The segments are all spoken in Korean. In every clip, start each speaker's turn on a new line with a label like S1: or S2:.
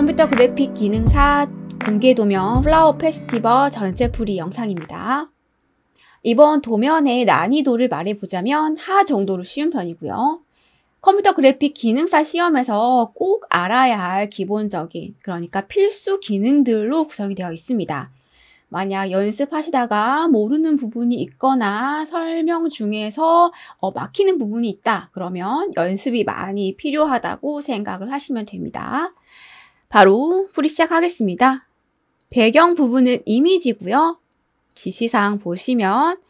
S1: 컴퓨터 그래픽 기능사 공개 도면 플라워 페스티벌 전체 풀이 영상입니다. 이번 도면의 난이도를 말해보자면 하 정도로 쉬운 편이고요. 컴퓨터 그래픽 기능사 시험에서 꼭 알아야 할 기본적인, 그러니까 필수 기능들로 구성이 되어 있습니다. 만약 연습하시다가 모르는 부분이 있거나 설명 중에서 막히는 부분이 있다, 그러면 연습이 많이 필요하다고 생각을 하시면 됩니다. 바로 풀이 시작하겠습니다. 배경 부분은 이미지고요. 지시사항 보시면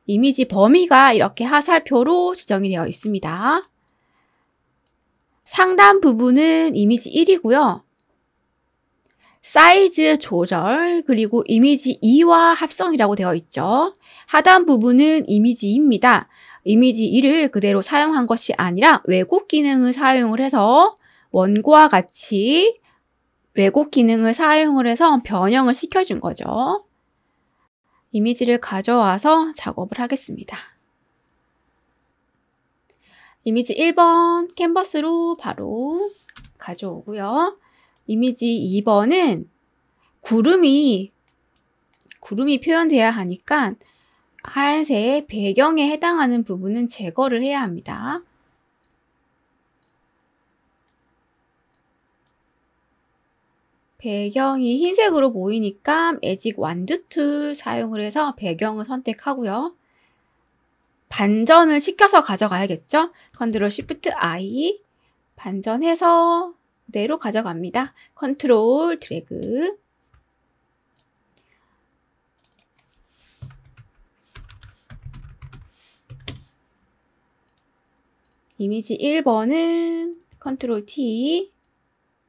S1: 이미지 범위가 이렇게 하살표로 지정이 되어 있습니다. 상단 부분은 이미지 1이고요. 사이즈 조절, 그리고 이미지 2와 합성이라고 되어 있죠. 하단 부분은 이미지 2입니다. 이미지 2를 그대로 사용한 것이 아니라 왜곡 기능을 사용을 해서 원고와 같이 왜곡 기능을 사용을 해서 변형을 시켜준 거죠. 이미지를 가져와서 작업을 하겠습니다. 이미지 1번 캔버스로 바로 가져오고요. 이미지 2번은 구름이 표현돼야 하니까 하얀색 배경에 해당하는 부분은 제거를 해야 합니다. 배경이 흰색으로 보이니까 매직 완드 툴 사용을 해서 배경을 선택하고요. 반전을 시켜서 가져가야겠죠? 컨트롤 시프트 I 반전해서 그대로 가져갑니다. 컨트롤 드래그. 이미지 1번은 컨트롤 T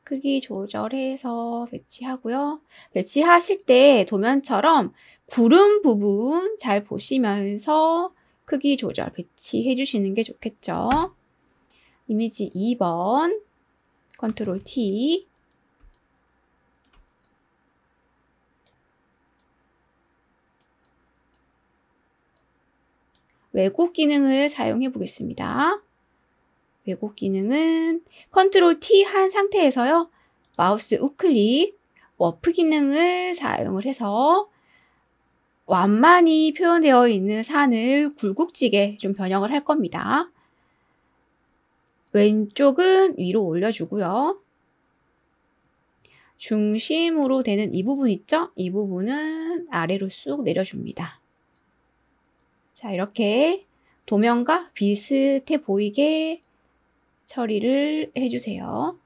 S1: 크기 조절해서 배치하고요. 배치하실 때 도면처럼 구름 부분 잘 보시면서 크기 조절 배치해 주시는 게 좋겠죠. 이미지 2번 컨트롤 T 왜곡 기능을 사용해 보겠습니다. 왜곡 기능은 컨트롤 T 한 상태에서요. 마우스 우클릭, 워프 기능을 사용을 해서 완만히 표현되어 있는 산을 굴곡지게 좀 변형을 할 겁니다. 왼쪽은 위로 올려주고요. 중심으로 되는 이 부분 있죠? 이 부분은 아래로 쑥 내려줍니다. 자, 이렇게 도면과 비슷해 보이게 처리를 해주세요.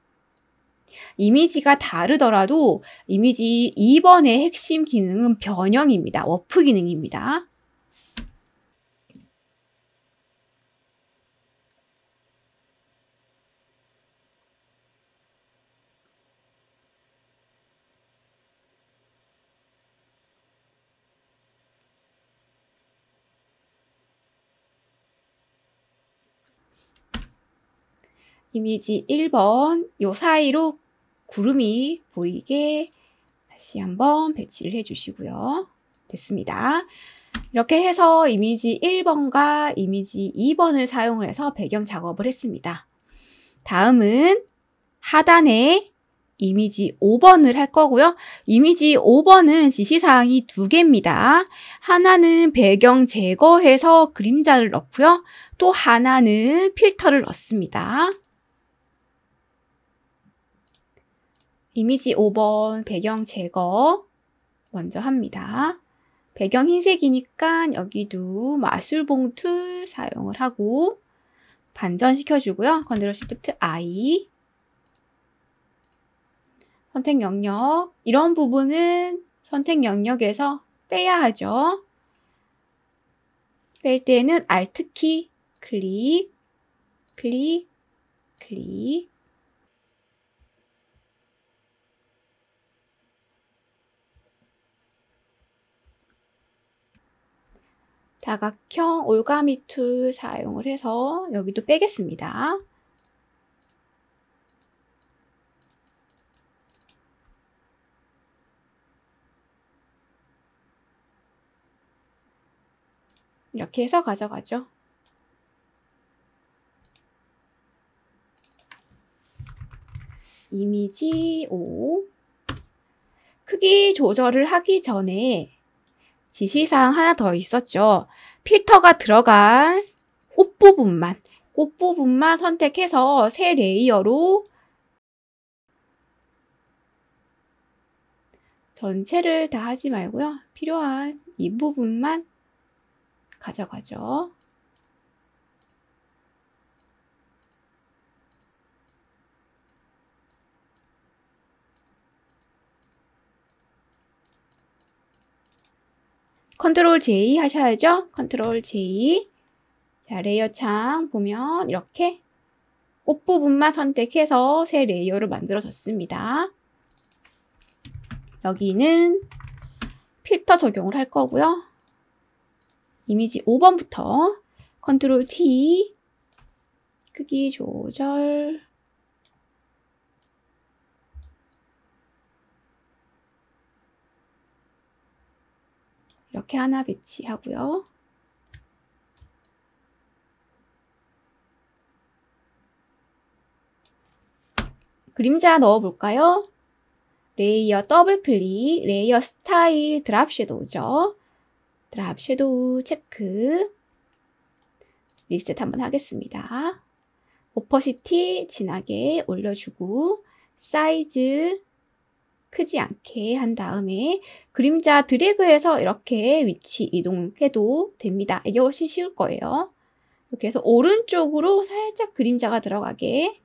S1: 이미지가 다르더라도 이미지 2번의 핵심 기능은 변형입니다. 워프 기능입니다. 이미지 1번 요 사이로 구름이 보이게 다시 한번 배치를 해주시고요. 됐습니다. 이렇게 해서 이미지 1번과 이미지 2번을 사용을 해서 배경 작업을 했습니다. 다음은 하단에 이미지 5번을 할 거고요. 이미지 5번은 지시사항이 2개입니다. 하나는 배경 제거해서 그림자를 넣고요. 또 하나는 필터를 넣습니다. 이미지 5번 배경 제거 먼저 합니다. 배경 흰색이니까 여기도 마술봉 툴 사용을 하고 반전시켜주고요. 컨트롤 시프트 I 선택 영역, 이런 부분은 선택 영역에서 빼야 하죠. 뺄 때는 Alt 키 클릭, 클릭, 클릭. 다각형 올가미 툴 사용을 해서 여기도 빼겠습니다. 이렇게 해서 가져가죠. 이미지 5. 크기 조절을 하기 전에 지시사항 하나 더 있었죠. 필터가 들어간 꽃부분만 선택해서 새 레이어로 전체를 다 하지 말고요. 필요한 이 부분만 가져가죠. 컨트롤 J 하셔야죠. 컨트롤 J. 자, 레이어 창 보면 이렇게 꽃부분만 선택해서 새 레이어를 만들어졌습니다. 여기는 필터 적용을 할 거고요. 이미지 5번부터 컨트롤 T, 크기 조절, 이렇게 하나 배치하고요. 그림자 넣어볼까요? 레이어 더블 클릭, 레이어 스타일 드랍 섀도우죠. 드랍 섀도우 체크. 리셋 한번 하겠습니다. 오퍼시티 진하게 올려주고 사이즈 크지 않게 한 다음에 그림자 드래그해서 이렇게 위치 이동해도 됩니다. 이게 훨씬 쉬울 거예요. 이렇게 해서 오른쪽으로 살짝 그림자가 들어가게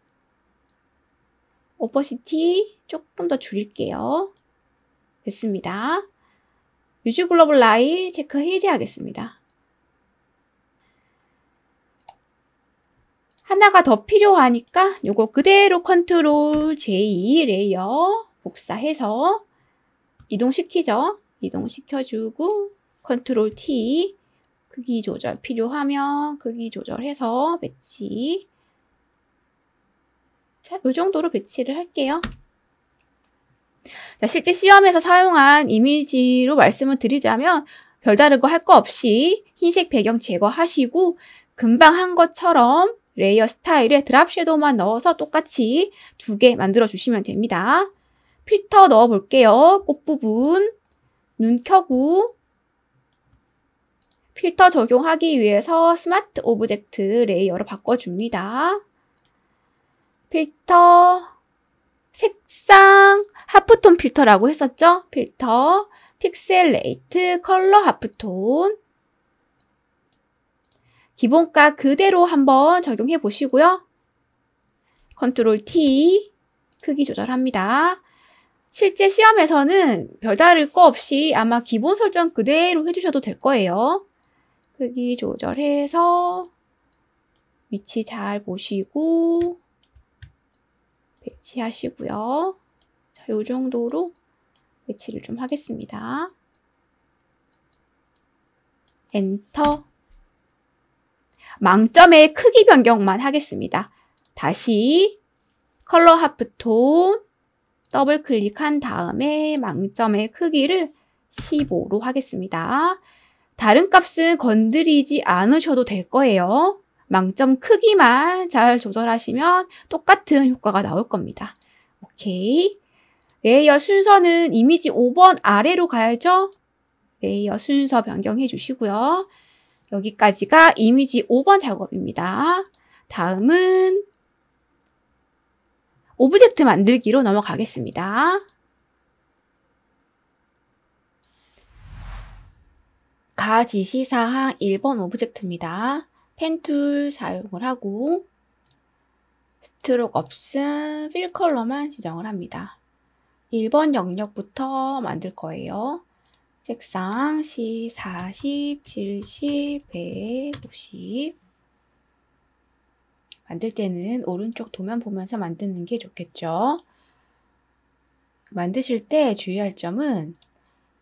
S1: 오퍼시티 조금 더 줄일게요. 됐습니다. 유지 글로벌 라인 체크 해제하겠습니다. 하나가 더 필요하니까 요거 그대로 컨트롤 J 레이어 복사해서 이동시키죠. 이동시켜주고 컨트롤 T 크기 조절 필요하면 크기 조절해서 배치. 자, 이 정도로 배치를 할게요. 자, 실제 시험에서 사용한 이미지로 말씀을 드리자면 별다른 거 할 거 없이 흰색 배경 제거하시고 금방 한 것처럼 레이어 스타일에 드랍 섀도우만 넣어서 똑같이 2개 만들어 주시면 됩니다. 필터 넣어 볼게요. 꽃부분 눈 켜고 필터 적용하기 위해서 스마트 오브젝트 레이어로 바꿔줍니다. 필터 색상 하프톤 필터라고 했었죠? 필터 픽셀레이트 컬러 하프톤 기본가 그대로 한번 적용해 보시고요. 컨트롤 T 크기 조절합니다. 실제 시험에서는 별다를 거 없이 아마 기본 설정 그대로 해주셔도 될 거예요. 크기 조절해서 위치 잘 보시고 배치하시고요. 자, 이 정도로 배치를 좀 하겠습니다. 엔터. 망점의 크기 변경만 하겠습니다. 다시 컬러 하프톤 더블 클릭한 다음에 망점의 크기를 15로 하겠습니다. 다른 값은 건드리지 않으셔도 될 거예요. 망점 크기만 잘 조절하시면 똑같은 효과가 나올 겁니다. 오케이. 레이어 순서는 이미지 5번 아래로 가야죠. 레이어 순서 변경해 주시고요. 여기까지가 이미지 5번 작업입니다. 다음은 오브젝트 만들기로 넘어가겠습니다. 가지시사항 1번 오브젝트입니다. 펜툴 사용을 하고 스트로크 없음 필 컬러만 지정을 합니다. 1번 영역부터 만들 거예요. 색상 C 40, 70, 150 만들 때는 오른쪽 도면 보면서 만드는 게 좋겠죠. 만드실 때 주의할 점은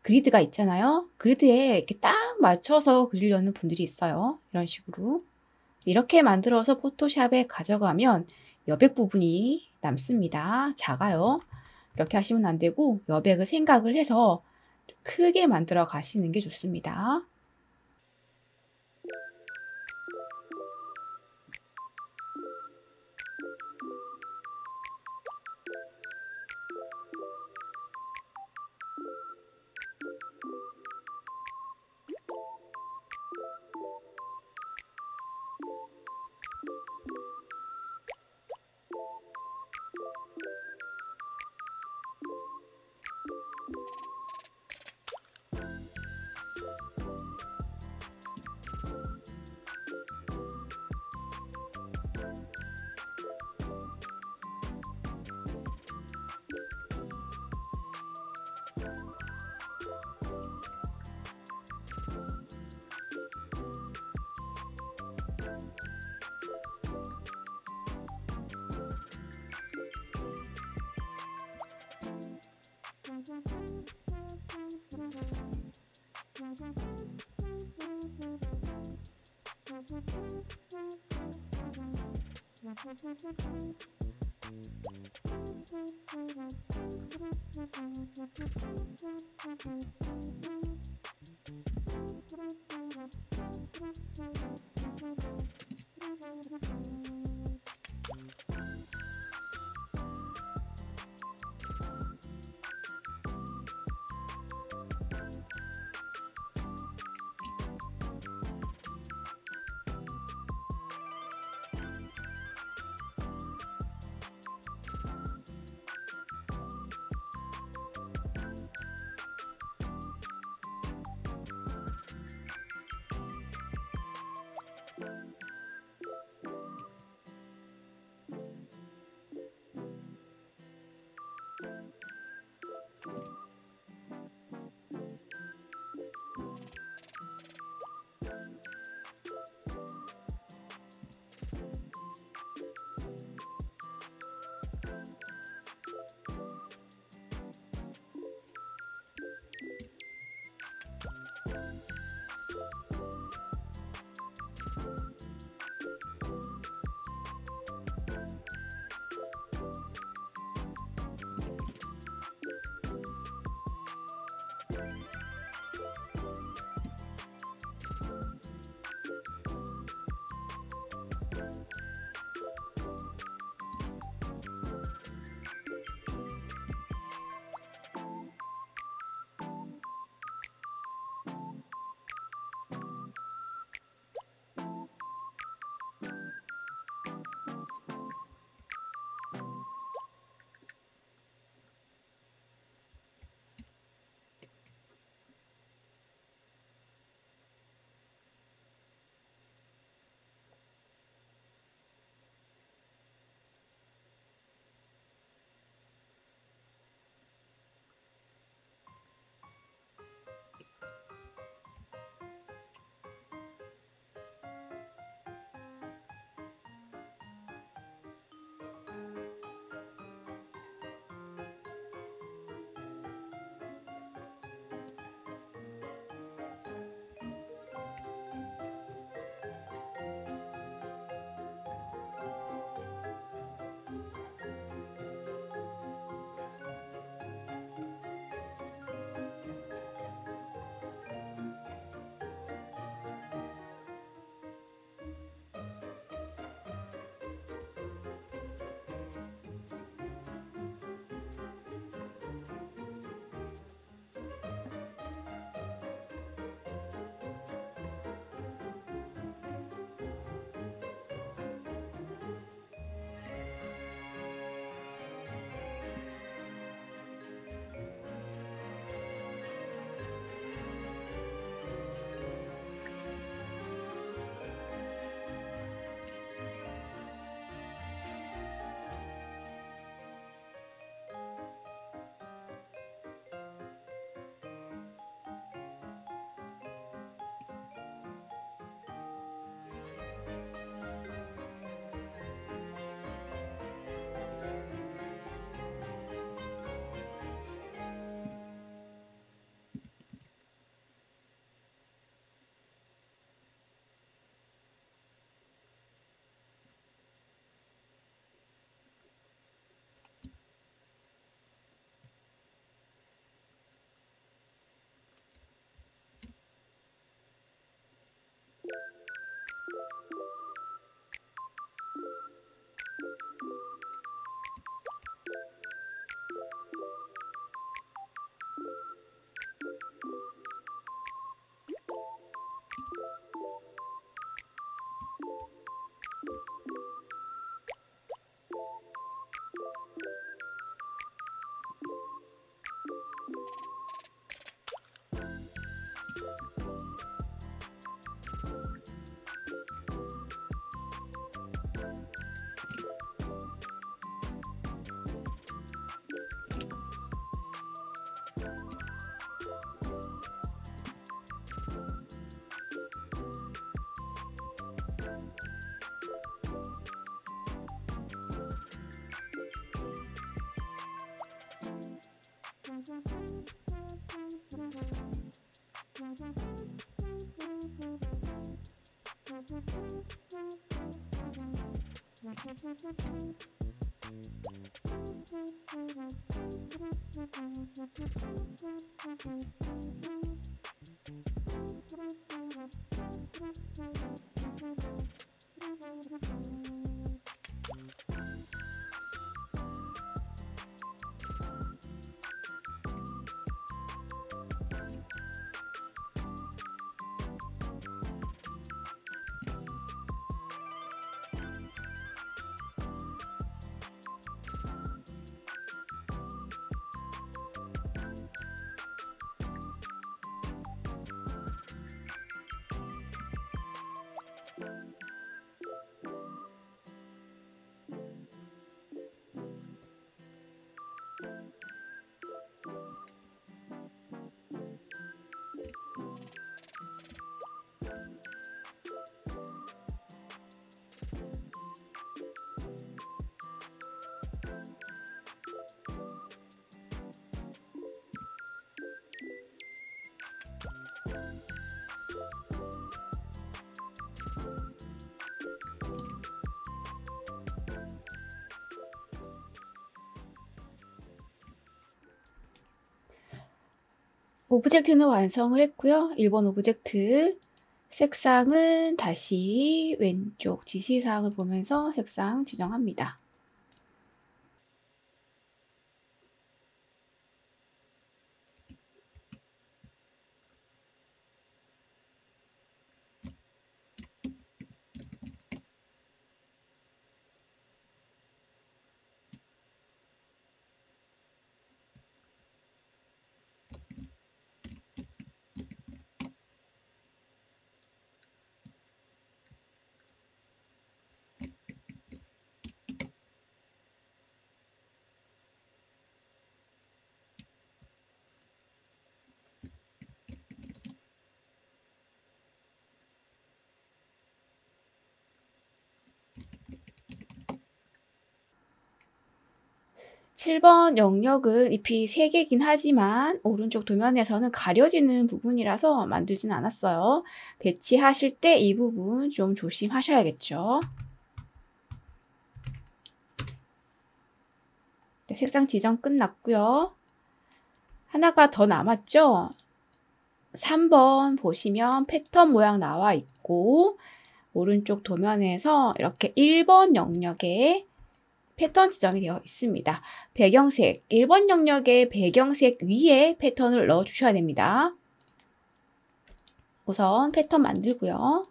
S1: 그리드가 있잖아요. 그리드에 이렇게 딱 맞춰서 그리려는 분들이 있어요. 이런 식으로. 이렇게 만들어서 포토샵에 가져가면 여백 부분이 남습니다. 작아요. 이렇게 하시면 안 되고 여백을 생각을 해서 크게 만들어 가시는 게 좋습니다.
S2: Thank you.
S1: 오브젝트는 완성을 했고요. 1번 오브젝트 색상은 다시 왼쪽 지시사항을 보면서 색상 지정합니다. (7번) 영역은 잎이 3개긴 하지만 오른쪽 도면에서는 가려지는 부분이라서 만들진 않았어요. 배치하실 때 이 부분 좀 조심하셔야겠죠. 네, 색상 지정 끝났고요. 하나가 더 남았죠? 3번 보시면 패턴 모양 나와 있고 오른쪽 도면에서 이렇게 1번 영역에 패턴 지정이 되어 있습니다. 배경색, 1번 영역의 배경색 위에 패턴을 넣어 주셔야 됩니다. 우선 패턴 만들고요.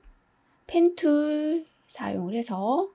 S1: 펜툴 사용을 해서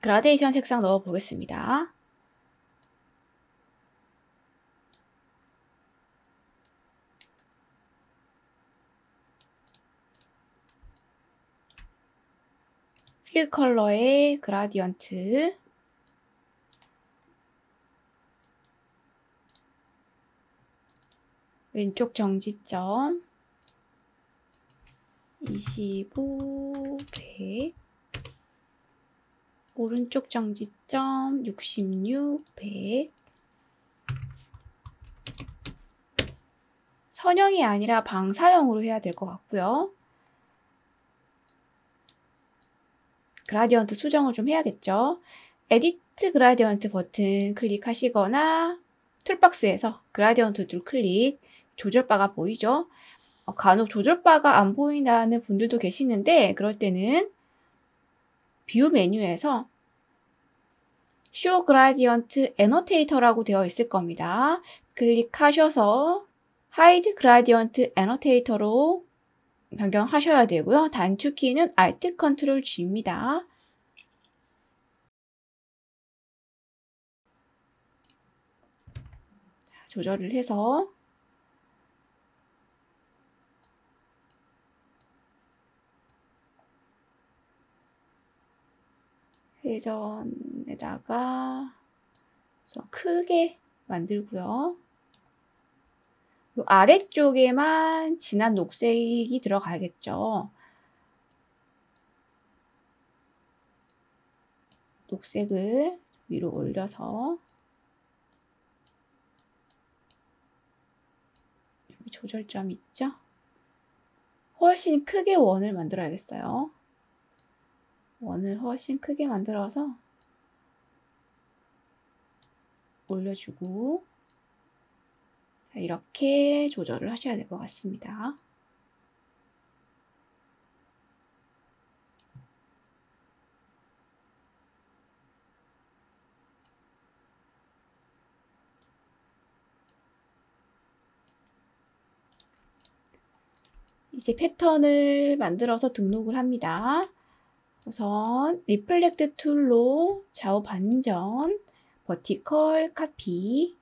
S1: 그라데이션 색상 넣어 보겠습니다. 필 컬러의 그라디언트 왼쪽 정지점 25, 100 오른쪽 정지점 66, 100 선형이 아니라 방사형으로 해야 될 것 같고요. 그라디언트 수정을 좀 해야겠죠. 에디트 그라디언트 버튼 클릭하시거나 툴박스에서 그라디언트 툴 클릭, 조절바가 보이죠? 간혹 조절바가 안 보인다는 분들도 계시는데 그럴 때는 뷰 메뉴에서 Show Gradient Annotator라고 되어 있을 겁니다. 클릭하셔서 Hide Gradient Annotator로 변경하셔야 되고요. 단축키는 Alt Ctrl G입니다. 조절을 해서 회전에다가 크게 만들고요. 요 아래쪽에만 진한 녹색이 들어가야겠죠. 녹색을 위로 올려서 여기 조절점 있죠? 훨씬 크게 원을 만들어야겠어요. 원을 훨씬 크게 만들어서 올려주고 이렇게 조절을 하셔야 될 것 같습니다. 이제 패턴을 만들어서 등록을 합니다. 우선 리플렉트 툴로 좌우 반전, 버티컬 카피,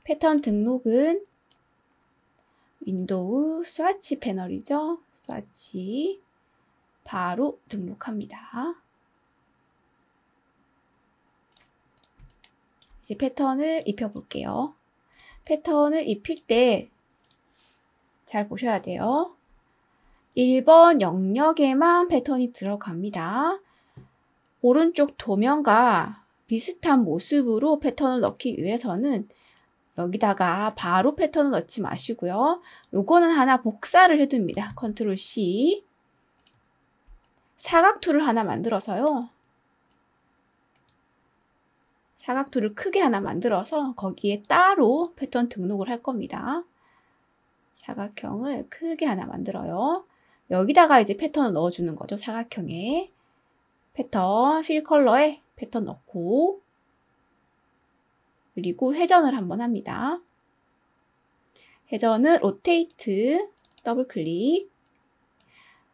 S1: 패턴 등록은 윈도우 스와치 패널이죠. 스와치 바로 등록합니다. 이제 패턴을 입혀볼게요. 패턴을 입힐 때 잘 보셔야 돼요. 1번 영역에만 패턴이 들어갑니다. 오른쪽 도면과 비슷한 모습으로 패턴을 넣기 위해서는 여기다가 바로 패턴을 넣지 마시고요. 요거는 하나 복사를 해둡니다. 컨트롤 C. 사각툴을 하나 만들어서요. 사각툴을 크게 하나 만들어서 거기에 따로 패턴 등록을 할 겁니다. 사각형을 크게 하나 만들어요. 여기다가 이제 패턴을 넣어주는 거죠. 사각형에. 패턴, 필 컬러에 패턴 넣고 그리고 회전을 한번 합니다. 회전은 로테이트, 더블 클릭.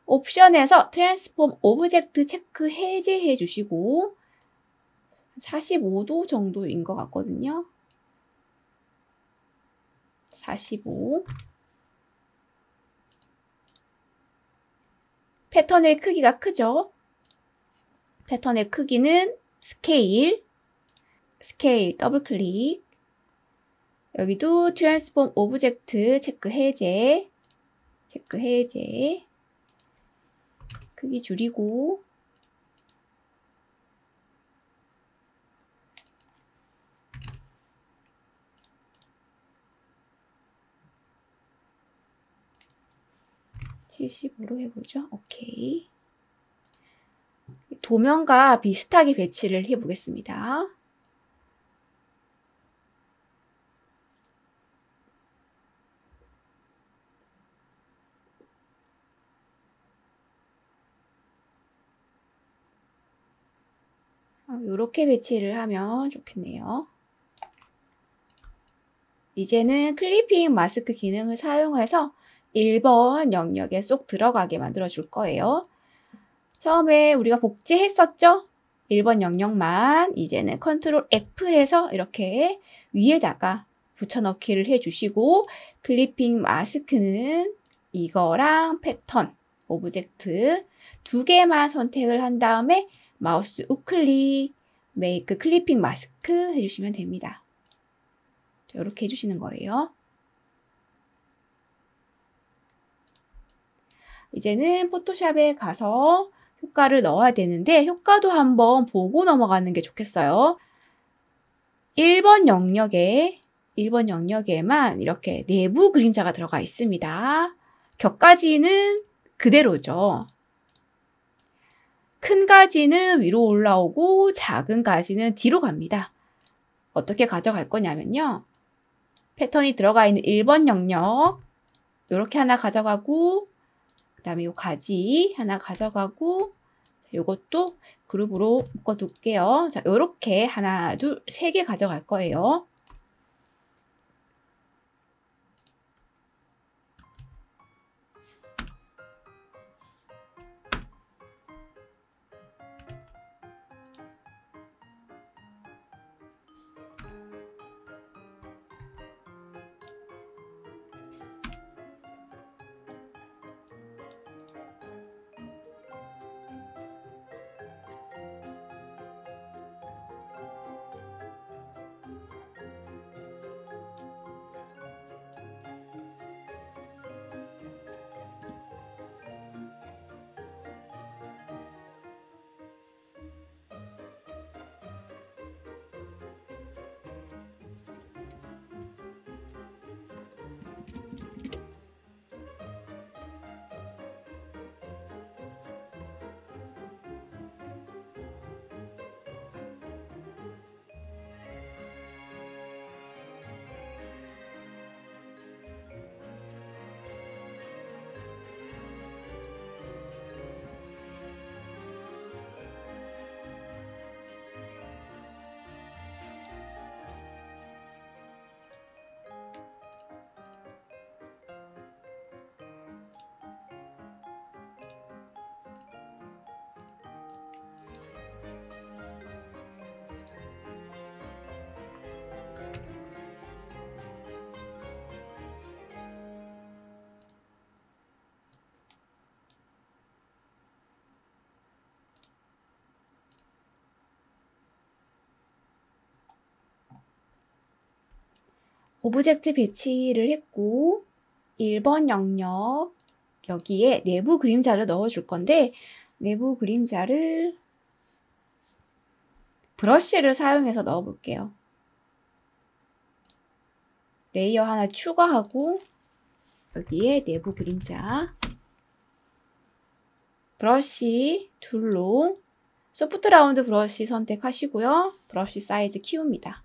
S1: 옵션에서 트랜스폼 오브젝트 체크 해제해 주시고 45도 정도인 것 같거든요. 45. 패턴의 크기가 크죠? 패턴의 크기는 스케일, 더블 클릭. 여기도 트랜스폼 오브젝트 체크 해제, 크기 줄이고 (75로) 해보죠. 오케이. 도면과 비슷하게 배치를 해보겠습니다. 이렇게 배치를 하면 좋겠네요. 이제는 클리핑 마스크 기능을 사용해서 1번 영역에 쏙 들어가게 만들어 줄 거예요. 처음에 우리가 복제했었죠? 1번 영역만 이제는 컨트롤 F해서 이렇게 위에다가 붙여넣기를 해주시고 클리핑 마스크는 이거랑 패턴, 오브젝트 두 개만 선택을 한 다음에 마우스 우클릭, 메이크 클리핑 마스크 해주시면 됩니다. 이렇게 해주시는 거예요. 이제는 포토샵에 가서 효과를 넣어야 되는데 효과도 한번 보고 넘어가는 게 좋겠어요. 1번 영역에 1번 영역에만 이렇게 내부 그림자가 들어가 있습니다. 격가지는 그대로죠. 큰 가지는 위로 올라오고 작은 가지는 뒤로 갑니다. 어떻게 가져갈 거냐면요. 패턴이 들어가 있는 1번 영역 이렇게 하나 가져가고 그 다음에 이 가지 하나 가져가고 이것도 그룹으로 묶어 둘게요. 자, 이렇게 하나, 둘, 세 개 가져갈 거예요. 오브젝트 배치를 했고 1번 영역 여기에 내부 그림자를 넣어줄 건데 내부 그림자를 브러쉬를 사용해서 넣어 볼게요. 레이어 하나 추가하고 여기에 내부 그림자 브러쉬 툴로 소프트 라운드 브러쉬 선택하시고요. 브러쉬 사이즈 키웁니다.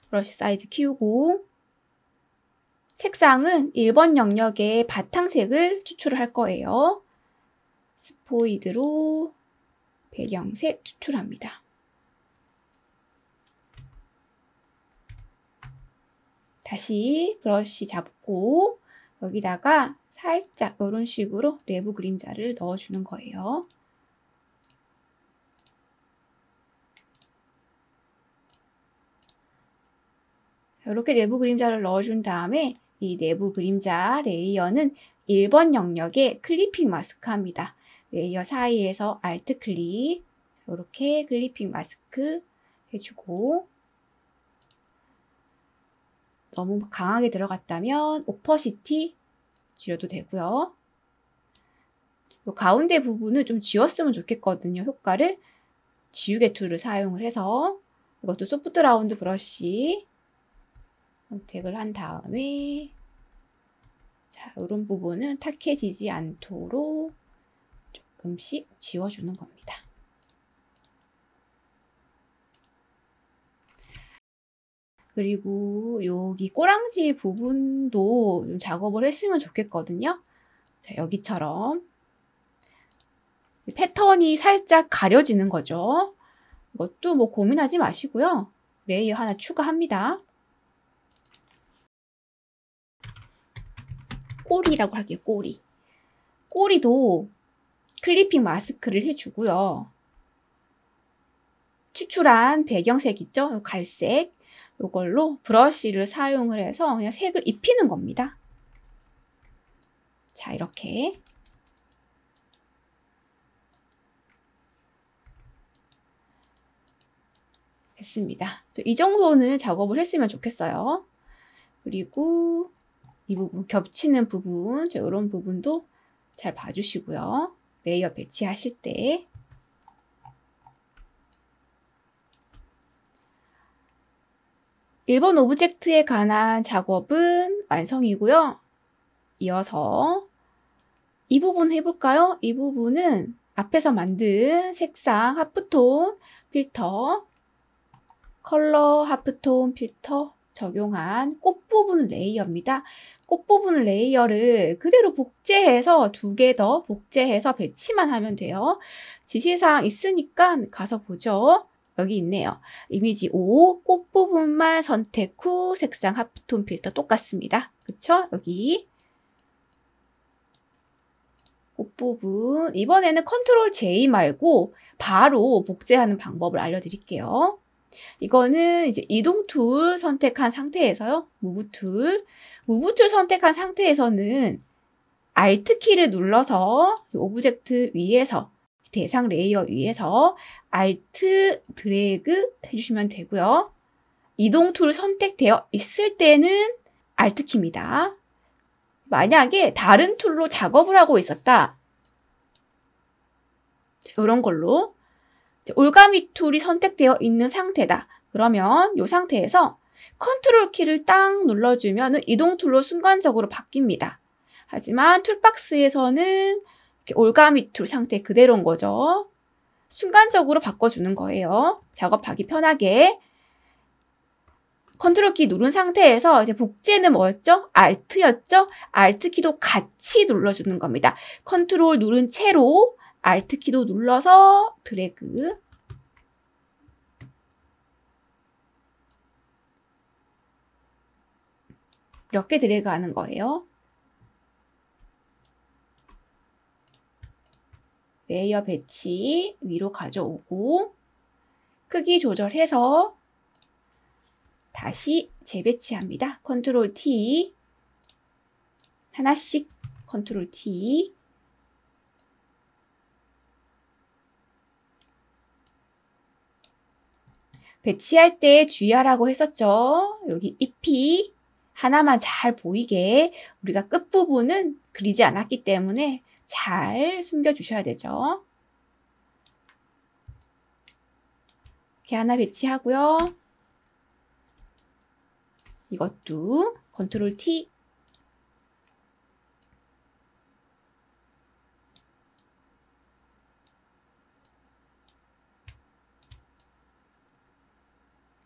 S1: 브러쉬 사이즈 키우고 색상은 1번 영역의 바탕색을 추출을 할 거예요. 스포이드로 배경색 추출합니다. 다시 브러쉬 잡고 여기다가 살짝 이런 식으로 내부 그림자를 넣어주는 거예요. 이렇게 내부 그림자를 넣어준 다음에 이 내부 그림자 레이어는 1번 영역에 클리핑 마스크 합니다. 레이어 사이에서 Alt 클릭, 이렇게 클리핑 마스크 해주고 너무 강하게 들어갔다면 오퍼시티 줄여도 되고요. 이 가운데 부분을 좀 지웠으면 좋겠거든요. 효과를 지우개 툴을 사용을 해서 이것도 소프트 라운드 브러쉬 선택을 한 다음에 자, 이런 부분은 탁해지지 않도록 조금씩 지워주는 겁니다. 그리고 여기 꼬랑지 부분도 좀 작업을 했으면 좋겠거든요. 자, 여기처럼 패턴이 살짝 가려지는 거죠. 이것도 뭐 고민하지 마시고요. 레이어 하나 추가합니다. 꼬리라고 할게요. 꼬리. 꼬리도 클리핑 마스크를 해주고요. 추출한 배경색 있죠? 갈색. 이걸로 브러쉬를 사용을 해서 그냥 색을 입히는 겁니다. 자, 이렇게. 됐습니다. 이 정도는 작업을 했으면 좋겠어요. 그리고 이 부분, 겹치는 부분, 이런 부분도 잘 봐주시고요. 레이어 배치하실 때. 1번 오브젝트에 관한 작업은 완성이고요. 이어서 이 부분 해볼까요? 이 부분은 앞에서 만든 색상 하프톤 필터, 컬러 하프톤 필터 적용한 꽃 부분 레이어입니다. 꽃 부분 레이어를 그대로 복제해서 2개 더 복제해서 배치만 하면 돼요. 지시사항 있으니까 가서 보죠. 여기 있네요. 이미지 5, 꽃 부분만 선택 후 색상 하프톤 필터 똑같습니다. 그쵸? 여기 꽃 부분. 이번에는 컨트롤 J 말고 바로 복제하는 방법을 알려드릴게요. 이거는 이제 이동 툴 선택한 상태에서요. 무브 툴 선택한 상태에서는 Alt 키를 눌러서 오브젝트 위에서 대상 레이어 위에서 Alt 드래그 해주시면 되고요. 이동 툴 선택되어 있을 때는 Alt 키입니다. 만약에 다른 툴로 작업을 하고 있었다. 이런 걸로 올가미 툴이 선택되어 있는 상태다. 그러면 이 상태에서 컨트롤 키를 딱 눌러주면 이동 툴로 순간적으로 바뀝니다. 하지만 툴박스에서는 올가미 툴 상태 그대로인 거죠. 순간적으로 바꿔주는 거예요. 작업하기 편하게. 컨트롤 키 누른 상태에서 이제 복제는 뭐였죠? Alt였죠? Alt 키도 같이 눌러주는 겁니다. 컨트롤 누른 채로 Alt 키도 눌러서 드래그. 이렇게 드래그 하는 거예요. 레이어 배치 위로 가져오고 크기 조절해서 다시 재배치합니다. 컨트롤 T 하나씩 컨트롤 T 배치할 때 주의하라고 했었죠. 여기 잎이 하나만 잘 보이게 우리가 끝부분은 그리지 않았기 때문에 잘 숨겨주셔야 되죠. 이렇게 하나 배치하고요. 이것도 컨트롤 T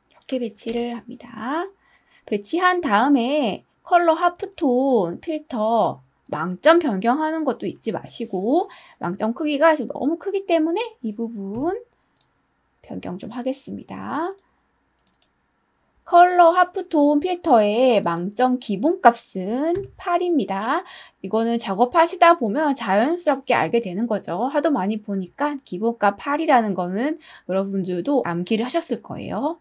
S1: 이렇게 배치를 합니다. 배치한 다음에 컬러 하프톤 필터 망점 변경하는 것도 잊지 마시고 망점 크기가 지금 너무 크기 때문에 이 부분 변경 좀 하겠습니다. 컬러 하프톤 필터의 망점 기본값은 8입니다. 이거는 작업하시다 보면 자연스럽게 알게 되는 거죠. 하도 많이 보니까 기본값 8이라는 거는 여러분들도 암기를 하셨을 거예요.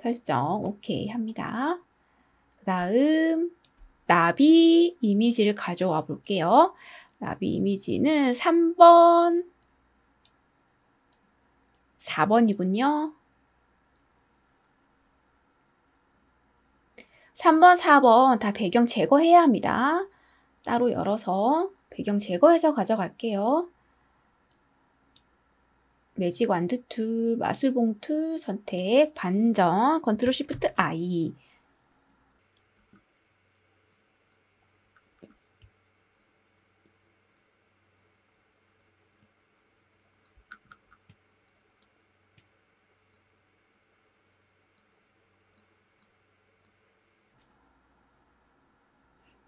S1: 설정 오케이 합니다. 그 다음 나비 이미지를 가져와 볼게요. 나비 이미지는 3번, 4번이군요. 3번, 4번 다 배경 제거해야 합니다. 따로 열어서 배경 제거해서 가져갈게요. 매직 완드 툴, 마술봉 툴 선택, 반전, 컨트롤 시프트 I.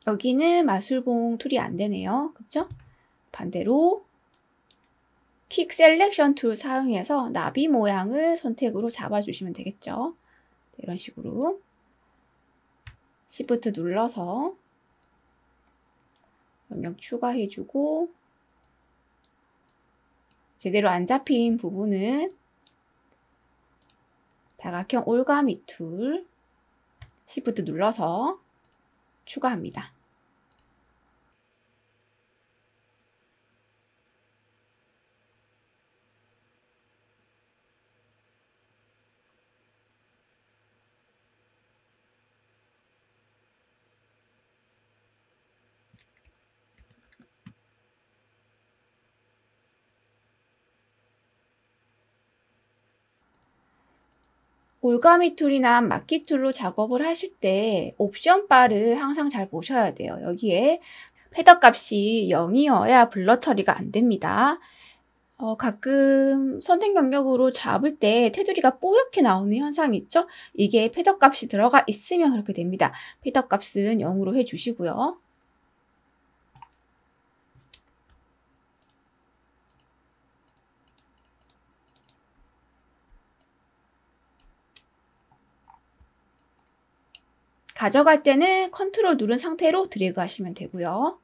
S1: 여기는 마술봉 툴이 안 되네요. 그쵸? 반대로 킥 셀렉션 툴 사용해서 나비 모양을 선택으로 잡아주시면 되겠죠. 이런 식으로 시프트 눌러서 영역 추가해주고 제대로 안 잡힌 부분은 다각형 올가미 툴 시프트 눌러서 추가합니다. 올가미 툴이나 막기 툴로 작업을 하실 때 옵션 바를 항상 잘 보셔야 돼요. 여기에 패더 값이 0이어야 블러 처리가 안 됩니다. 가끔 선택 영역으로 잡을 때 테두리가 뽀얗게 나오는 현상이 있죠? 이게 패더 값이 들어가 있으면 그렇게 됩니다. 패더 값은 0으로 해주시고요. 가져갈 때는 컨트롤 누른 상태로 드래그 하시면 되고요.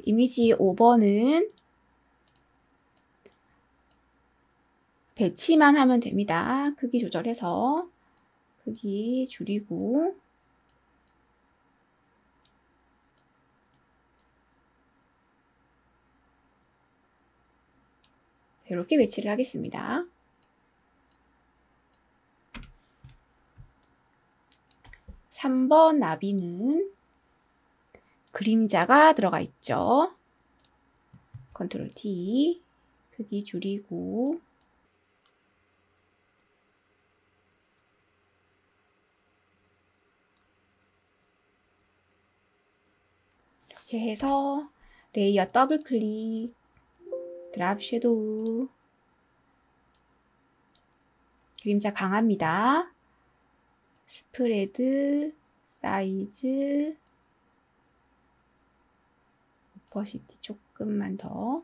S1: 이미지 5번은 배치만 하면 됩니다. 크기 조절해서 크기 줄이고 이렇게 배치를 하겠습니다. 3번 나비는 그림자가 들어가 있죠. 컨트롤 T, 크기 줄이고 이렇게 해서 레이어 더블 클릭, 드랍 섀도우, 그림자 강합니다. 스프레드, 사이즈, 오퍼시티 조금만 더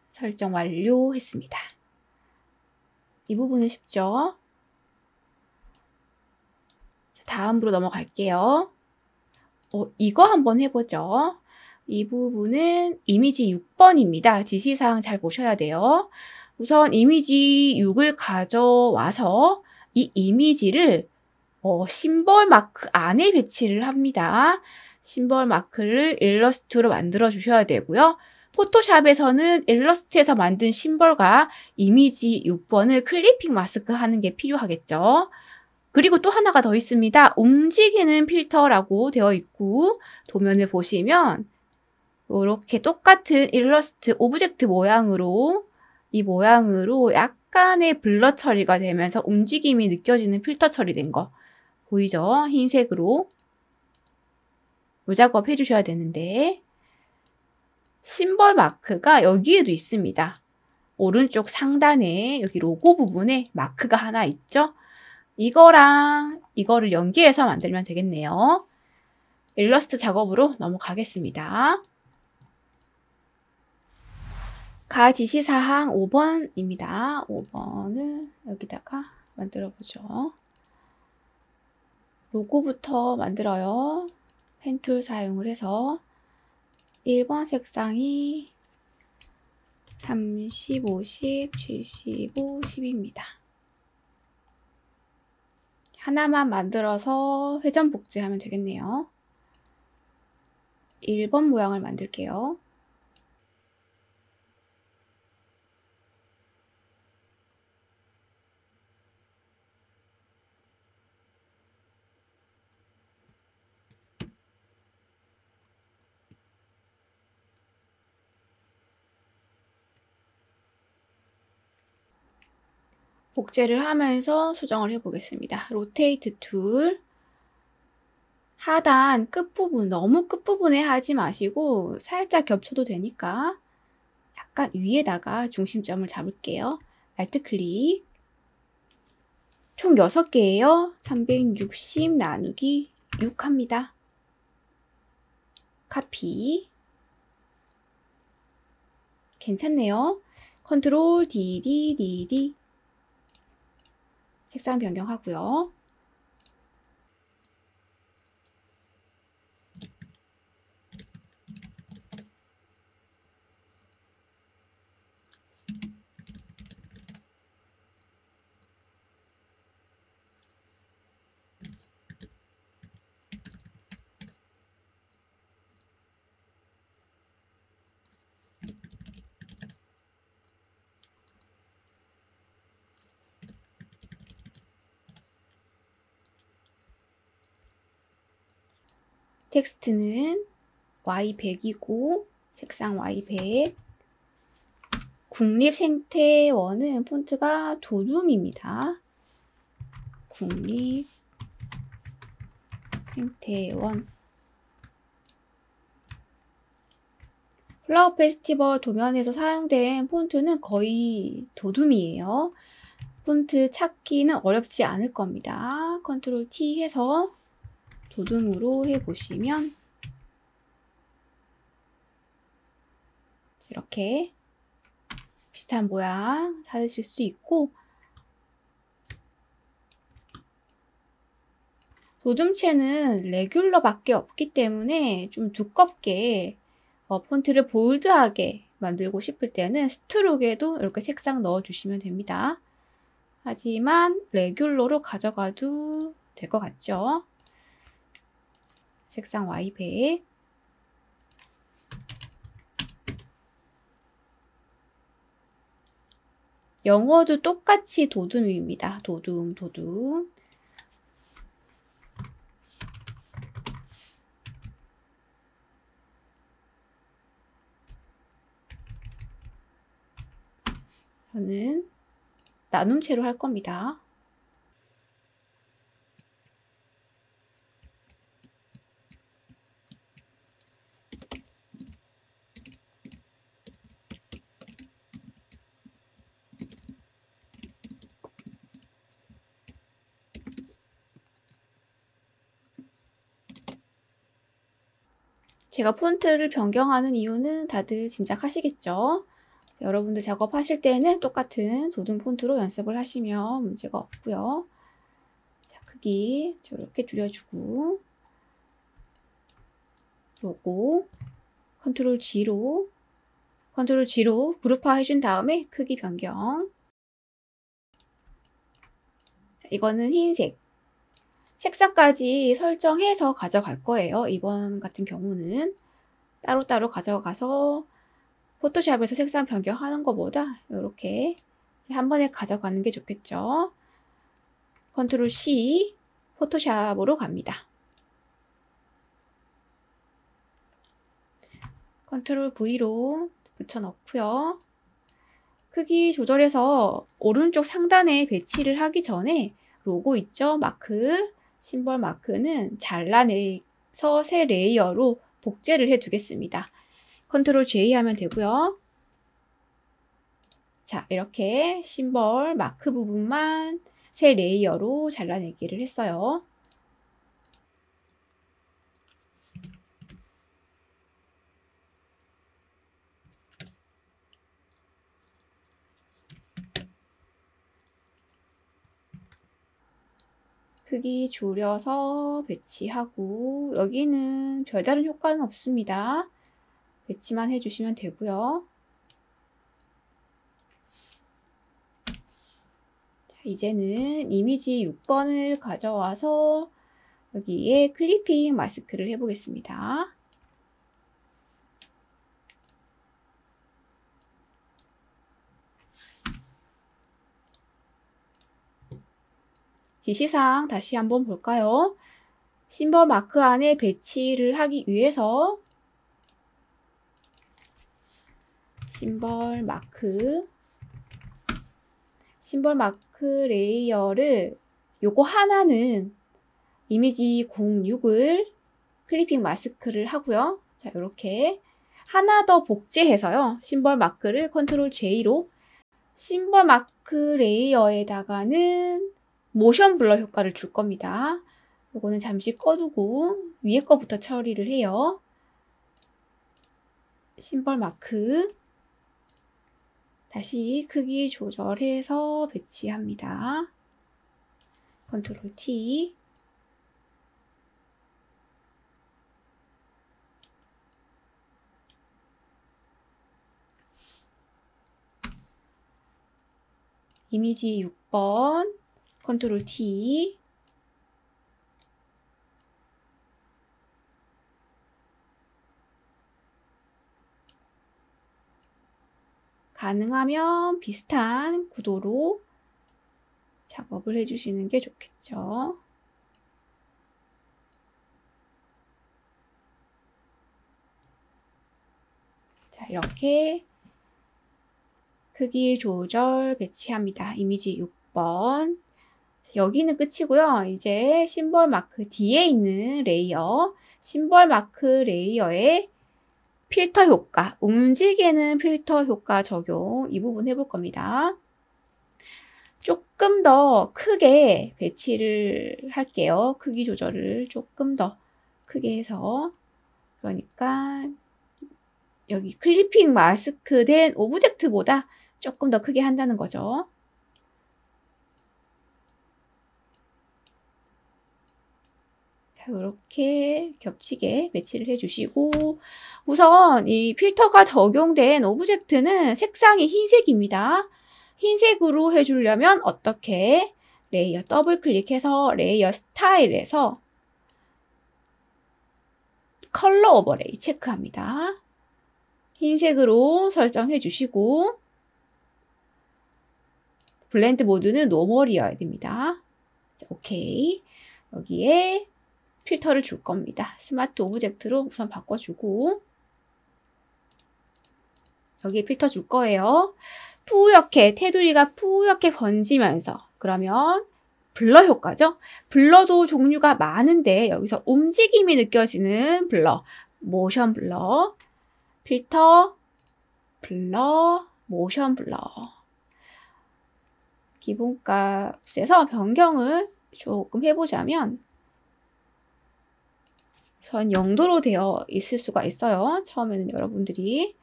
S1: 설정 완료했습니다. 이 부분은 쉽죠? 다음으로 넘어갈게요. 이거 한번 해보죠. 이 부분은 이미지 6번입니다. 지시사항 잘 보셔야 돼요. 우선 이미지 6을 가져와서 이 이미지를 심벌 마크 안에 배치를 합니다. 심벌 마크를 일러스트로 만들어 주셔야 되고요. 포토샵에서는 일러스트에서 만든 심벌과 이미지 6번을 클리핑 마스크 하는 게 필요하겠죠. 그리고 또 하나가 더 있습니다. 움직이는 필터라고 되어 있고 도면을 보시면 이렇게 똑같은 일러스트 오브젝트 모양으로 이 모양으로 약간의 블러 처리가 되면서 움직임이 느껴지는 필터 처리된 거 보이죠? 흰색으로 이 작업 해주셔야 되는데 심벌 마크가 여기에도 있습니다. 오른쪽 상단에 여기 로고 부분에 마크가 하나 있죠? 이거랑 이거를 연계해서 만들면 되겠네요. 일러스트 작업으로 넘어가겠습니다. 가 지시사항 5번입니다. 5번은 여기다가 만들어보죠. 로고부터 만들어요. 펜툴 사용을 해서 1번 색상이 30, 50, 75, 10입니다. 하나만 만들어서 회전 복제하면 되겠네요. 1번 모양을 만들게요. 복제를 하면서 수정을 해보겠습니다. 로테이트 툴 하단 끝부분, 너무 끝부분에 하지 마시고 살짝 겹쳐도 되니까 약간 위에다가 중심점을 잡을게요. 알트 클릭. 총 6개예요. 360 나누기 6 합니다. 카피. 괜찮네요. 컨트롤 DD 색상 변경하고요. 텍스트는 Y100이고 색상 Y100. 국립생태원은 폰트가 도둠입니다. 국립생태원. 플라워 페스티벌 도면에서 사용된 폰트는 거의 도둠이에요. 폰트 찾기는 어렵지 않을 겁니다. 컨트롤 T 해서 도둠으로 해보시면 이렇게 비슷한 모양 찾으실 수 있고, 도둠체는 레귤러밖에 없기 때문에 좀 두껍게 폰트를 볼드하게 만들고 싶을 때는 스트로크에도 이렇게 색상 넣어주시면 됩니다. 하지만 레귤러로 가져가도 될 것 같죠? 색상 Y100. 영어도 똑같이 도둠입니다. 도둠. 저는 나눔체로 할 겁니다. 제가 폰트를 변경하는 이유는 다들 짐작하시겠죠? 여러분들 작업하실 때는 똑같은 도둠 폰트로 연습을 하시면 문제가 없고요. 자, 크기 저렇게 줄여주고, 로고 컨트롤 G로 그룹화 해준 다음에 크기 변경. 자, 이거는 흰색. 색상까지 설정해서 가져갈 거예요. 이번 같은 경우는 따로따로 가져가서 포토샵에서 색상 변경하는 것보다 이렇게 한 번에 가져가는 게 좋겠죠. 컨트롤 C, 포토샵으로 갑니다. 컨트롤 V로 붙여 넣고요. 크기 조절해서 오른쪽 상단에 배치를 하기 전에 로고 있죠? 마크, 심벌 마크는 잘라내서 새 레이어로 복제를 해 두겠습니다. 컨트롤 J 하면 되고요. 자, 이렇게 심벌 마크 부분만 새 레이어로 잘라내기를 했어요. 크기 줄여서 배치하고, 여기는 별다른 효과는 없습니다. 배치만 해주시면 되고요. 자, 이제는 이미지 6번을 가져와서 여기에 클리핑 마스크를 해보겠습니다. 지시사항 다시 한번 볼까요? 심벌 마크 안에 배치를 하기 위해서 심벌 마크 레이어를 요거 하나는 이미지 06을 클리핑 마스크를 하고요. 자, 이렇게 하나 더 복제해서요. 심벌 마크를 컨트롤 J로 심벌 마크 레이어에다가는 모션 블러 효과를 줄 겁니다. 이거는 잠시 꺼두고 위에 거부터 처리를 해요. 심벌 마크 다시 크기 조절해서 배치합니다. 컨트롤 T. 이미지 6번 컨트롤 T. 가능하면 비슷한 구도로 작업을 해주시는 게 좋겠죠. 이렇게 크기 조절 배치합니다. 이미지 6번. 여기는 끝이고요. 이제 심벌 마크 뒤에 있는 레이어, 심벌 마크 레이어의 필터 효과, 움직이는 필터 효과 적용 이 부분 해볼 겁니다. 조금 더 크게 배치를 할게요. 크기 조절을 조금 더 크게 해서. 그러니까 여기 클리핑 마스크 된 오브젝트보다 조금 더 크게 한다는 거죠. 자, 이렇게 겹치게 배치를 해주시고, 우선 이 필터가 적용된 오브젝트는 색상이 흰색입니다. 흰색으로 해주려면 어떻게? 레이어 더블 클릭해서 레이어 스타일에서 컬러 오버레이 체크합니다. 흰색으로 설정해 주시고, 블렌드 모드는 노멀이어야 됩니다. 자, 오케이. 여기에 필터를 줄 겁니다. 스마트 오브젝트로 우선 바꿔주고, 여기에 필터 줄 거예요. 뿌옇게, 테두리가 뿌옇게 번지면서, 그러면 블러 효과죠. 블러도 종류가 많은데 여기서 움직임이 느껴지는 블러, 모션 블러, 필터, 블러, 모션 블러. 기본값에서 변경을 조금 해보자면 우선 0도로 되어 있을 수가 있어요. 처음에는 여러분들이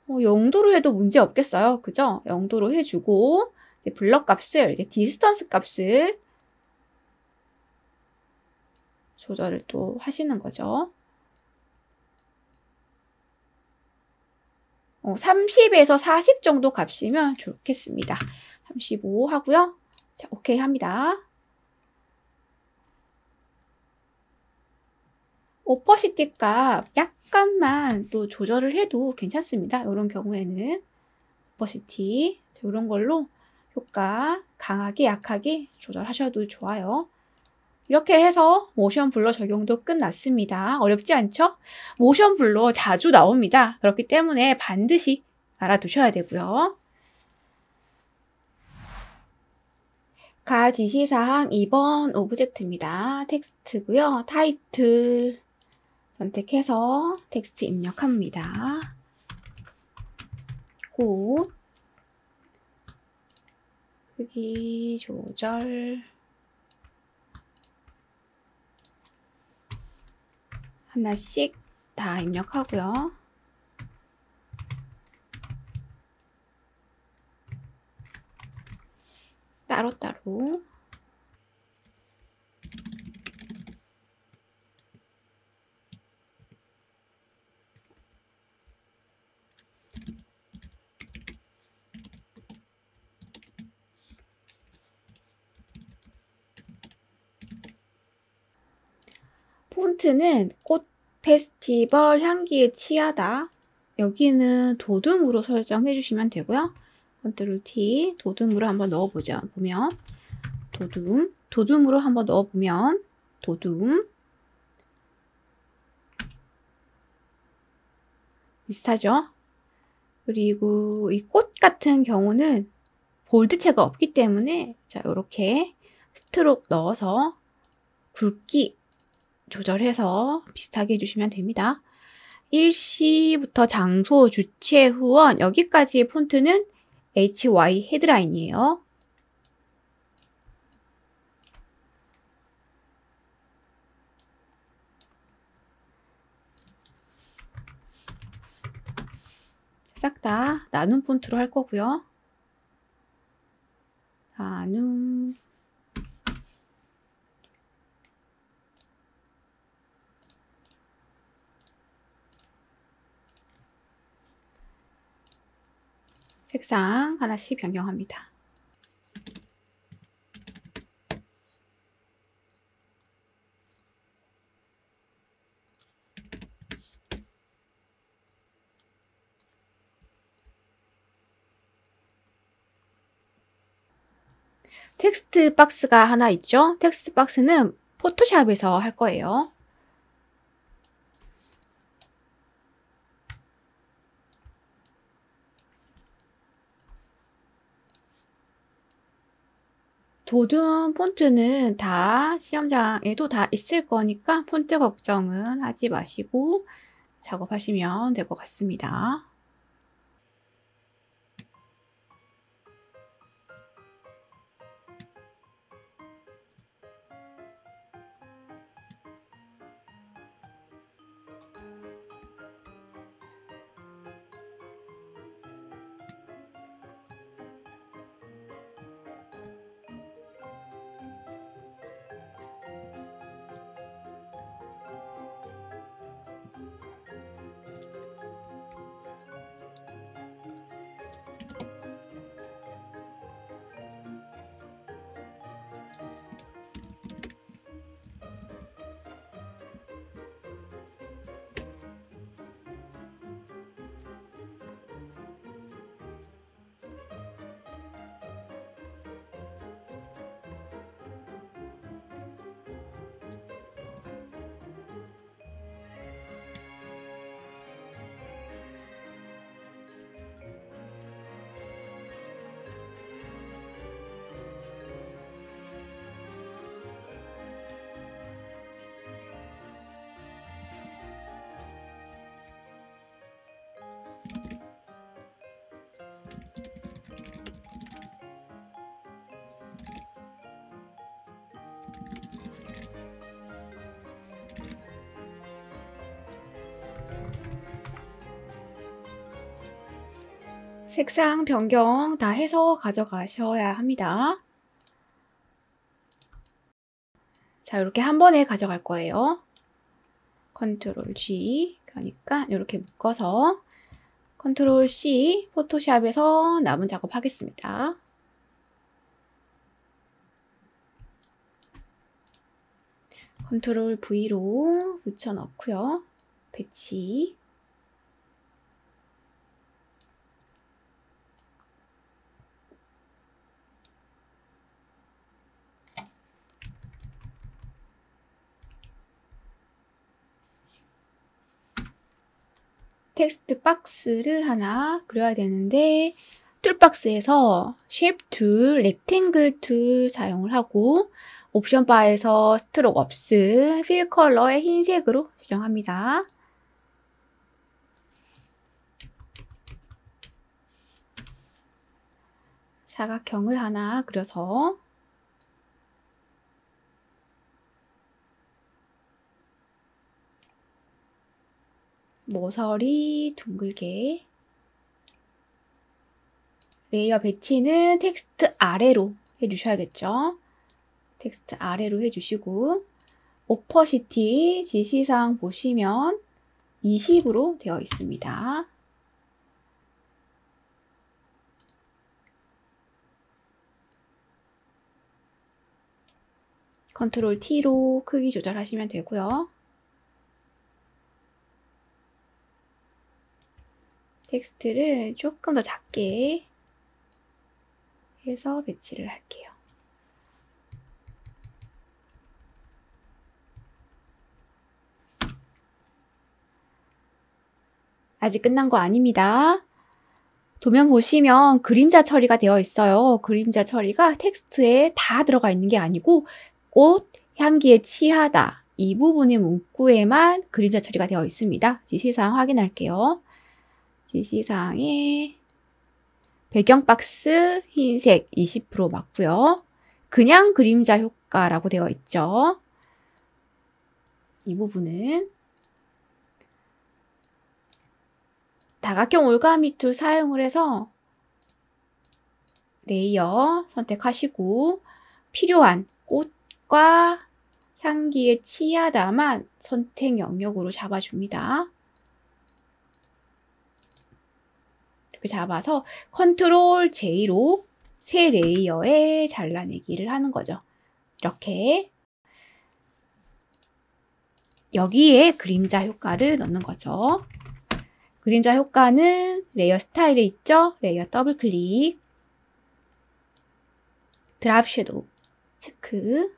S1: 0도로 해도 문제 없겠어요. 그죠? 0도로 해주고 블러 값을, 디스턴스 값을 조절을 또 하시는 거죠. 30에서 40 정도 값이면 좋겠습니다. 35 하고요. 자, 오케이 합니다. 오퍼시티 값 약간만 또 조절을 해도 괜찮습니다. 이런 경우에는 오퍼시티 이런 걸로 효과 강하게 약하게 조절하셔도 좋아요. 이렇게 해서 모션 블러 적용도 끝났습니다. 어렵지 않죠? 모션 블러 자주 나옵니다. 그렇기 때문에 반드시 알아두셔야 되고요. 가 지시사항 2번 오브젝트입니다. 텍스트고요. 타입 툴 선택해서 텍스트 입력합니다. 꽃 크기 조절 하나씩 다 입력하고요. 따로따로 폰트는 꽃 페스티벌 향기에 취하다. 여기는 도둠으로 설정해 주시면 되고요. 컨트롤 T 도둠으로 한번 넣어보자. 보면 도둠으로 한번 넣어보면 도둠 비슷하죠? 그리고 이 꽃 같은 경우는 볼드체가 없기 때문에 자 이렇게 스트로크 넣어서 굵기 조절해서 비슷하게 해주시면 됩니다. 일시부터 장소, 주체, 후원 여기까지의 폰트는 HY 헤드라인이에요. 싹 다 나눔 폰트로 할 거고요. 나눔 색상 하나씩 변경합니다. 텍스트 박스가 하나 있죠? 텍스트 박스는 포토샵에서 할 거예요. 모든 폰트는 다 시험장에도 다 있을 거니까 폰트 걱정은 하지 마시고 작업하시면 될 것 같습니다. 색상 변경 다 해서 가져가셔야 합니다. 자, 이렇게 한 번에 가져갈 거예요. 컨트롤 G, 그러니까 이렇게 묶어서 컨트롤 C, 포토샵에서 남은 작업 하겠습니다. 컨트롤 V로 붙여 넣고요. 배치. 텍스트 박스를 하나 그려야 되는데 툴박스에서 쉐입 툴, 렉탱글 툴 사용을 하고 옵션 바에서 스트로크 업스, 필 컬러의 흰색으로 지정합니다. 사각형을 하나 그려서 모서리 둥글게, 레이어 배치는 텍스트 아래로 해주셔야겠죠. 텍스트 아래로 해주시고 오퍼시티 지시사항 보시면 20으로 되어 있습니다. 컨트롤 T로 크기 조절하시면 되고요. 텍스트를 조금 더 작게 해서 배치를 할게요. 아직 끝난 거 아닙니다. 도면 보시면 그림자 처리가 되어 있어요. 그림자 처리가 텍스트에 다 들어가 있는 게 아니고 꽃, 향기에 취하다 이 부분의 문구에만 그림자 처리가 되어 있습니다. 지시사항 확인할게요. 지시사항에 배경 박스 흰색 20% 맞고요. 그냥 그림자 효과라고 되어 있죠. 이 부분은 다각형 올가미 툴 사용을 해서 레이어 선택하시고 필요한 꽃과 향기에 취하다만 선택 영역으로 잡아줍니다. 이렇게 잡아서 컨트롤 J로 새 레이어에 잘라내기를 하는 거죠. 이렇게 여기에 그림자 효과를 넣는 거죠. 그림자 효과는 레이어 스타일에 있죠? 레이어 더블 클릭, 드랍 섀도우 체크,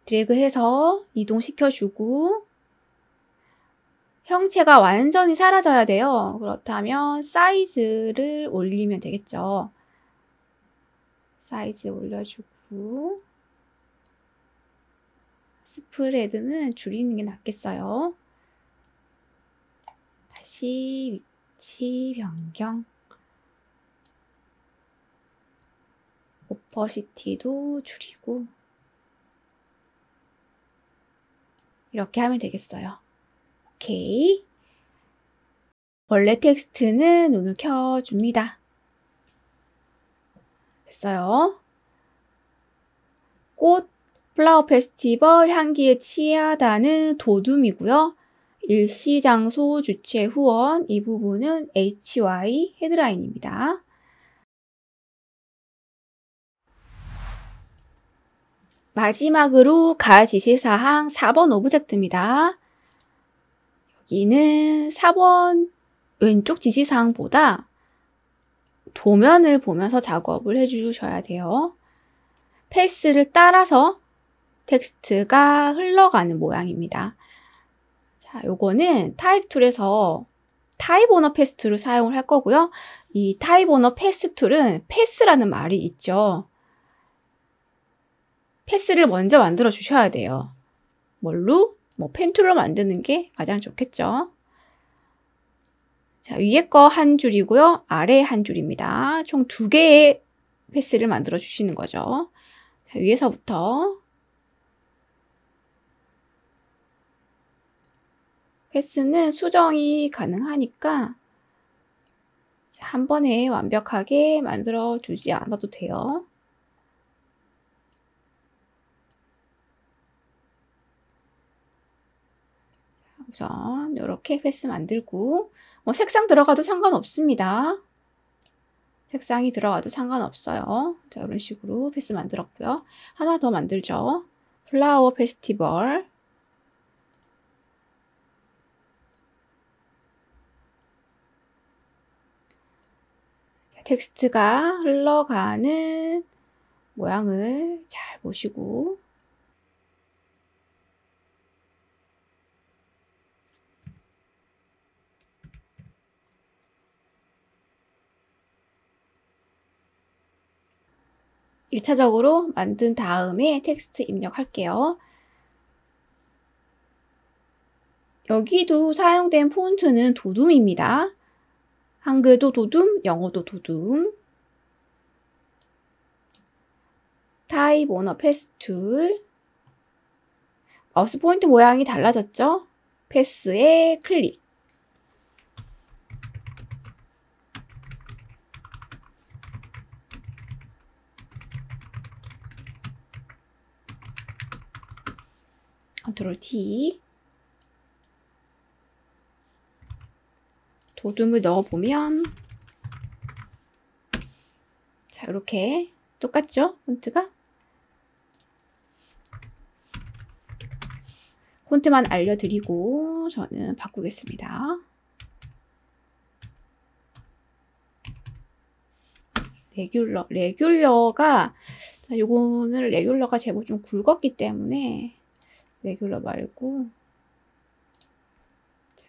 S1: 드래그해서 이동시켜주고 형체가 완전히 사라져야 돼요. 그렇다면 사이즈를 올리면 되겠죠. 사이즈 올려주고 스프레드는 줄이는 게 낫겠어요. 다시 위치 변경. 오퍼시티도 줄이고 이렇게 하면 되겠어요. 오케이. 원래 텍스트는 눈을 켜줍니다. 됐어요. 꽃 플라워 페스티벌 향기에 취하다는 도둠이고요. 일시 장소 주최 후원 이 부분은 HY 헤드라인입니다. 마지막으로 가 지시사항 4번 오브젝트입니다. 여기는 4번 왼쪽 지시사항보다 도면을 보면서 작업을 해주셔야 돼요. 패스를 따라서 텍스트가 흘러가는 모양입니다. 자, 요거는 타입 툴에서 타입 오너 패스 툴을 사용을 할 거고요. 이 타입 오너 패스 툴은 패스라는 말이 있죠. 패스를 먼저 만들어 주셔야 돼요. 뭘로? 펜 툴로 만드는 게 가장 좋겠죠. 자, 위에 거 한 줄이고요. 아래 한 줄입니다. 총 2개의 패스를 만들어 주시는 거죠. 자, 위에서부터 패스는 수정이 가능하니까 한 번에 완벽하게 만들어 주지 않아도 돼요. 우선 이렇게 패스 만들고 색상 들어가도 상관없습니다. 색상이 들어가도 상관없어요. 자, 이런 식으로 패스 만들었고요. 하나 더 만들죠. 플라워 페스티벌. 텍스트가 흘러가는 모양을 잘 보시고 1차적으로 만든 다음에 텍스트 입력할게요. 여기도 사용된 폰트는 도둠입니다. 한글도 도둠, 영어도 도둠. 타입 오너 패스 툴. 마우스 포인트 모양이 달라졌죠? 패스에 클릭. 컨트롤 T. 도둠을 넣어보면 자, 이렇게 똑같죠? 폰트가? 폰트만 알려드리고 저는 바꾸겠습니다. 레귤러가 요거는 레귤러가 제법 좀 굵었기 때문에 레귤러 말고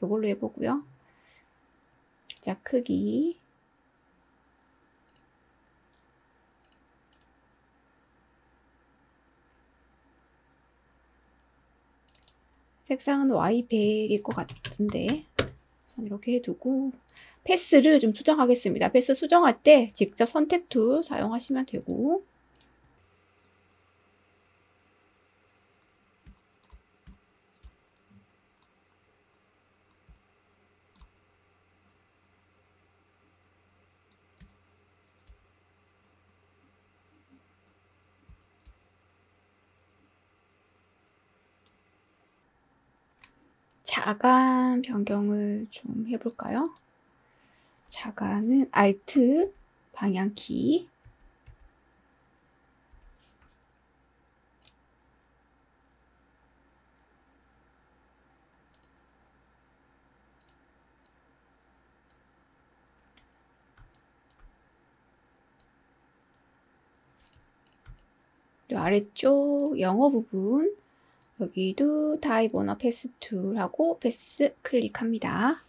S1: 이걸로 해보고요. 자, 크기 색상은 Y100일 것 같은데 우선 이렇게 해두고 패스를 좀 수정하겠습니다. 패스 수정할 때 직접 선택 툴 사용하시면 되고 자간 변경을 좀 해볼까요? 자간은 Alt 방향키 또 아래쪽 영어 부분 여기도 타입 오너 패스 툴하고 패스 클릭합니다.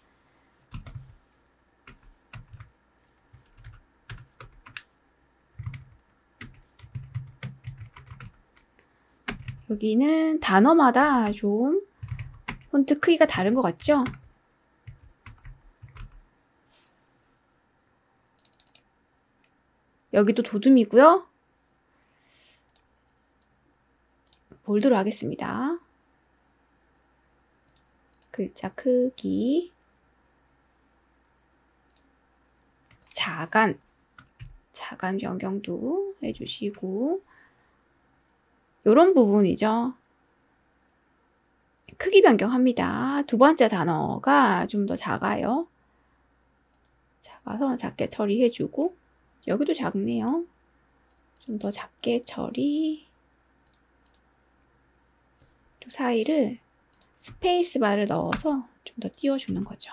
S1: 여기는 단어마다 좀 폰트 크기가 다른 것 같죠? 여기도 도둠이고요. 볼드로 하겠습니다. 글자 크기, 자간 변경도 해주시고, 요런 부분이죠. 크기 변경합니다. 두 번째 단어가 좀 더 작아요. 작아서 작게 처리해주고, 여기도 작네요. 좀 더 작게 처리. 또 사이를 스페이스 바를 넣어서 좀 더 띄워주는 거죠.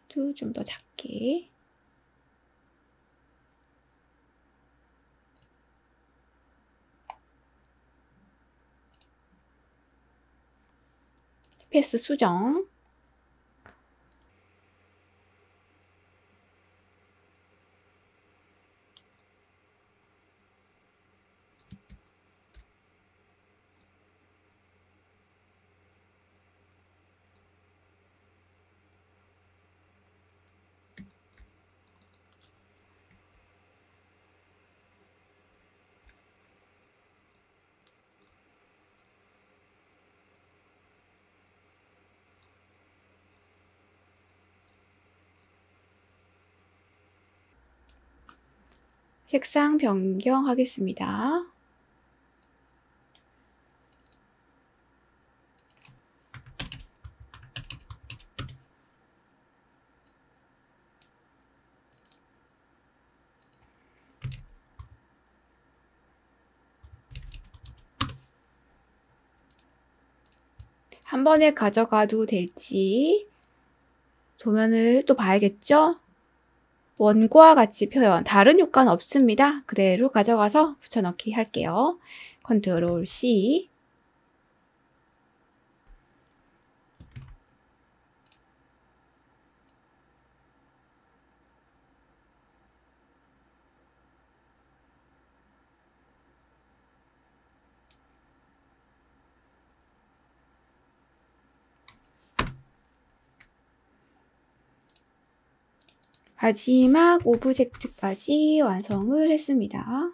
S1: 또 좀 더 작게. 패스 수정. 색상 변경하겠습니다. 한 번에 가져가도 될지 도면을 또 봐야겠죠? 원고와 같이 표현, 다른 효과는 없습니다. 그대로 가져가서 붙여넣기 할게요. 컨트롤 C. 마지막 오브젝트까지 완성을 했습니다.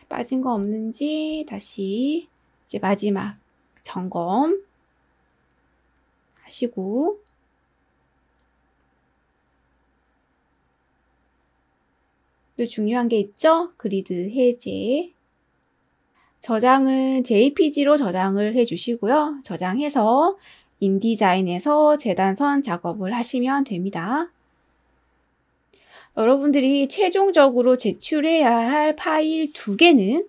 S1: 빠진 거 없는지 다시 이제 마지막 점검 하시고, 또 중요한 게 있죠? 그리드 해제. 저장은 JPG로 저장을 해주시고요. 저장해서 인디자인에서 재단선 작업을 하시면 됩니다. 여러분들이 최종적으로 제출해야 할 파일 2개는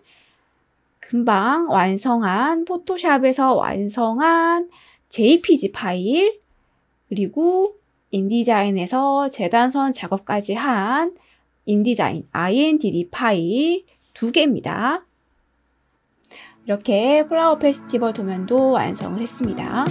S1: 금방 완성한 포토샵에서 완성한 JPG 파일, 그리고 인디자인에서 재단선 작업까지 한 인디자인 INDD 파일 2개입니다. 이렇게 플라워 페스티벌 도면도 완성을 했습니다.